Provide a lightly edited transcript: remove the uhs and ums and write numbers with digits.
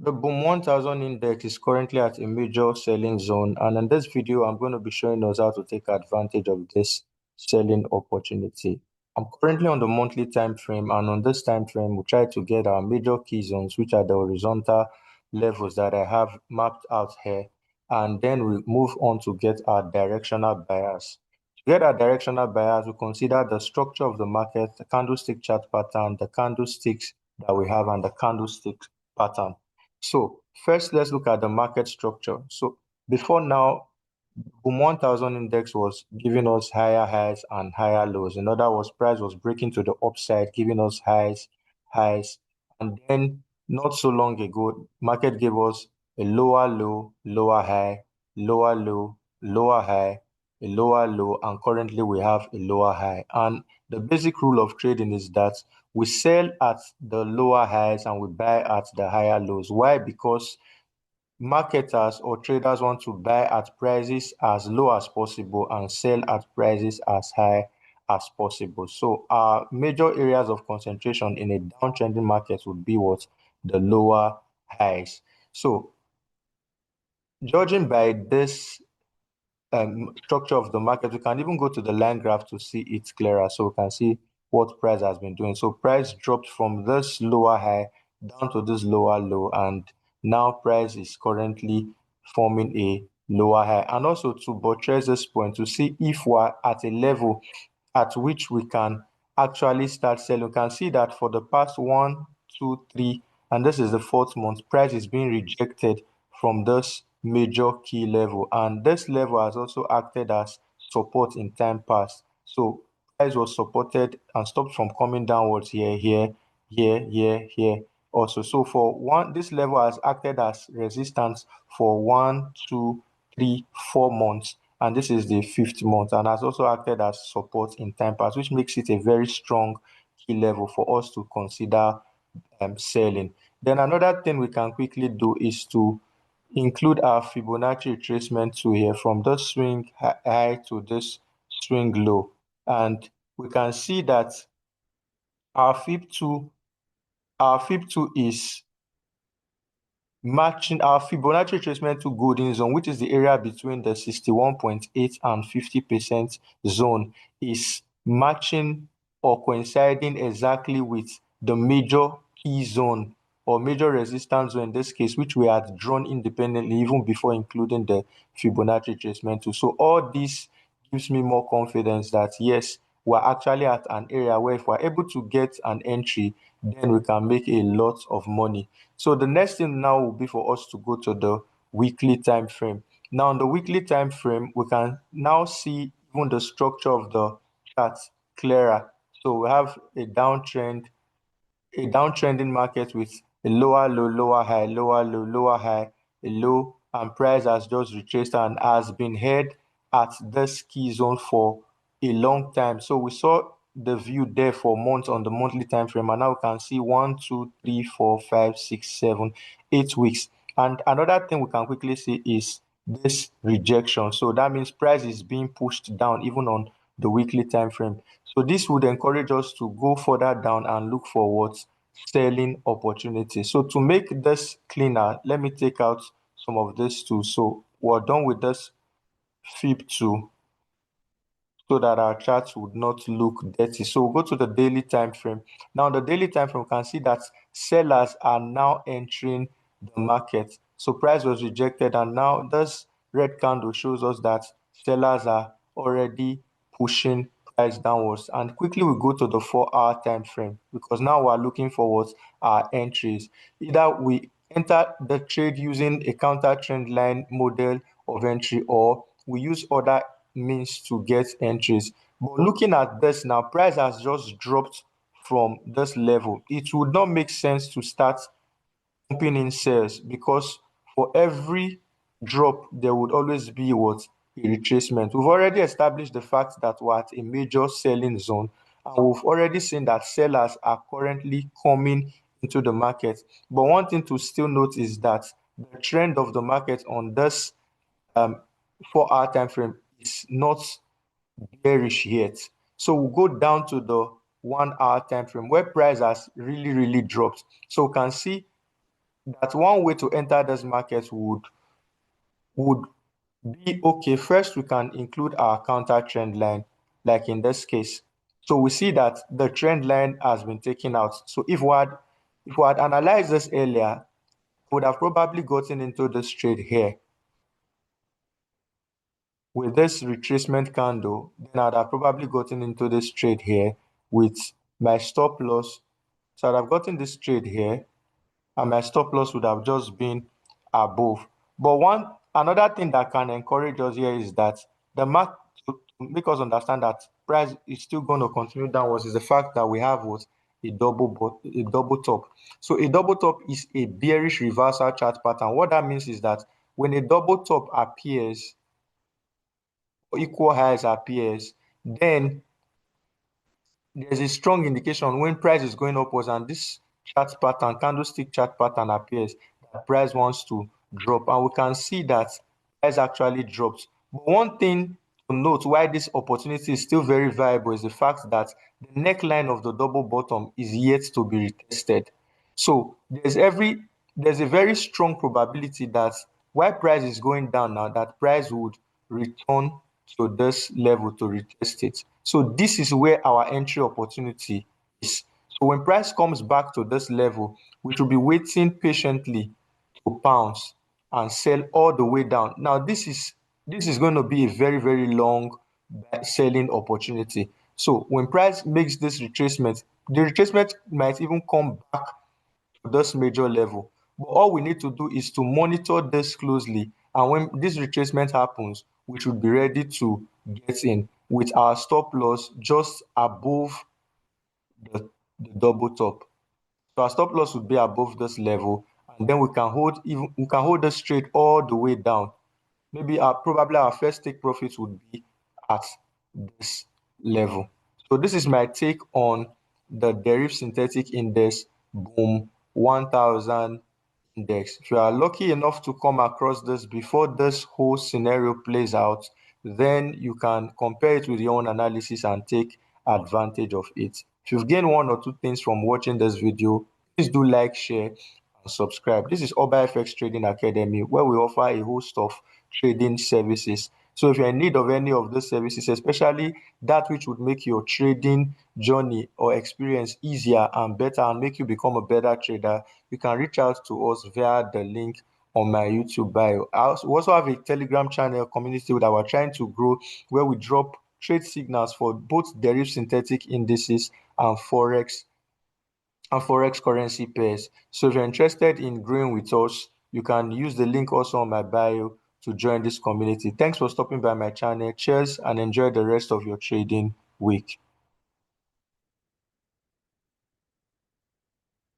The Boom 1000 index is currently at a major selling zone, and in this video, I'm going to be showing us how to take advantage of this selling opportunity. I'm currently on the monthly time frame, and on this time frame, we try to get our major key zones, which are the horizontal levels that I have mapped out here, and then we move on to get our directional bias. To get our directional bias, we consider the structure of the market, the candlestick chart pattern, the candlesticks that we have, and the candlestick pattern. So first, let's look at the market structure. So before now, Boom 1000 index was giving us higher highs and higher lows. In other words, price was breaking to the upside, giving us highs. And then not so long ago, market gave us a lower low, lower high, lower low, lower high, a lower low, and currently we have a lower high. And the basic rule of trading is that we sell at the lower highs and we buy at the higher lows. Why? Because marketers or traders want to buy at prices as low as possible and sell at prices as high as possible. So our major areas of concentration in a downtrending market would be what? The lower highs. So judging by this structure of the market, we can even go to the line graph to see it clearer, so we can see what price has been doing. So price dropped from this lower high down to this lower low, and now price is currently forming a lower high. And also to buttress this point, to see if we're at a level at which we can actually start selling, we can see that for the past 1, 2, 3, and this is the fourth month, price is being rejected from this major key level, and this level has also acted as support in time past. So price was supported and stopped from coming downwards here also. So for one, this level has acted as resistance for 1, 2, 3, 4 months, and this is the fifth month, and has also acted as support in time past, which makes it a very strong key level for us to consider selling. Then another thing we can quickly do is to include our Fibonacci retracement tool here from the swing high to this swing low, and we can see that our Fib2 is matching our Fibonacci retracement to golden zone, which is the area between the 61.8 and 50% zone, is matching or coinciding exactly with the major key zone or major resistance zone in this case, which we had drawn independently even before including the Fibonacci retracement tool. So all this gives me more confidence that yes, we're actually at an area where if we're able to get an entry, then we can make a lot of money. So the next thing now will be for us to go to the weekly time frame. Now on the weekly time frame, we can now see even the structure of the chart clearer. So we have a downtrending market with a lower low, lower high, lower low, lower high, a low, and price has just retraced and has been held at this key zone for a long time. So we saw the view there for months on the monthly time frame, and now we can see 1, 2, 3, 4, 5, 6, 7, 8 weeks. And another thing we can quickly see is this rejection. So that means price is being pushed down even on the weekly time frame. So this would encourage us to go further down and look for what? Selling opportunities. So to make this cleaner, let me take out some of this too. So we're done with this Fib2 so that our charts would not look dirty. So we'll go to the daily time frame. Now, the daily time frame, we can see that sellers are now entering the market. So price was rejected, and now this red candle shows us that sellers are already pushing price downwards. And quickly we go to the 4-hour time frame, because now we're looking for what our entries. Either we enter the trade using a counter trend line model of entry, or we use other means to get entries. But looking at this now, price has just dropped from this level. It would not make sense to start pumping in sales, because for every drop there would always be what? A retracement. We've already established the fact that we're at a major selling zone, and we've already seen that sellers are currently coming into the market. But one thing to still note is that the trend of the market on this 4-hour time frame is not bearish yet. So we'll go down to the 1-hour time frame where price has really dropped. So we can see that one way to enter this market would be, okay, first we can include our counter trend line, like in this case. So we see that the trend line has been taken out. So if we had analyzed this earlier, we would have probably gotten into this trade here with this retracement candle. Then I'd have probably gotten into this trade here with my stop loss. So I'd have gotten this trade here, and my stop loss would have just been above. But another thing that can encourage us here is that the market, to make us understand that price is still going to continue downwards, is the fact that we have what, a double top. So a double top is a bearish reversal chart pattern. What that means is that when a double top appears, or equal highs appears, then there's a strong indication when price is going upwards and this chart pattern, candlestick chart pattern appears, that price wants to drop, and we can see that price actually drops. But one thing to note why this opportunity is still very viable is the fact that the neckline of the double bottom is yet to be retested. So there's a very strong probability that while price is going down now, that price would return to this level to retest it. So this is where our entry opportunity is. So when price comes back to this level, we should be waiting patiently to pounce and sell all the way down. Now this is going to be a very, very long selling opportunity. So when price makes this retracement, the retracement might even come back to this major level. But all we need to do is to monitor this closely, and when this retracement happens, we should be ready to get in with our stop loss just above the double top. So our stop loss would be above this level, and then we can hold this trade all the way down. Maybe probably our first take profit would be at this level. So this is my take on the derivative synthetic index boom 1000 index. If you are lucky enough to come across this before this whole scenario plays out, then you can compare it with your own analysis and take advantage of it. If you've gained one or two things from watching this video, please do like, share, and subscribe. This is ObaFX Trading Academy, where we offer a host of trading services. So if you're in need of any of those services, especially that which would make your trading journey or experience easier and better and make you become a better trader, you can reach out to us via the link on my YouTube bio. We also have a Telegram channel community that we're trying to grow, where we drop trade signals for both derivative synthetic indices and forex currency pairs. So if you're interested in growing with us, you can use the link also on my bio to join this community. Thanks for stopping by my channel. Cheers and enjoy the rest of your trading week.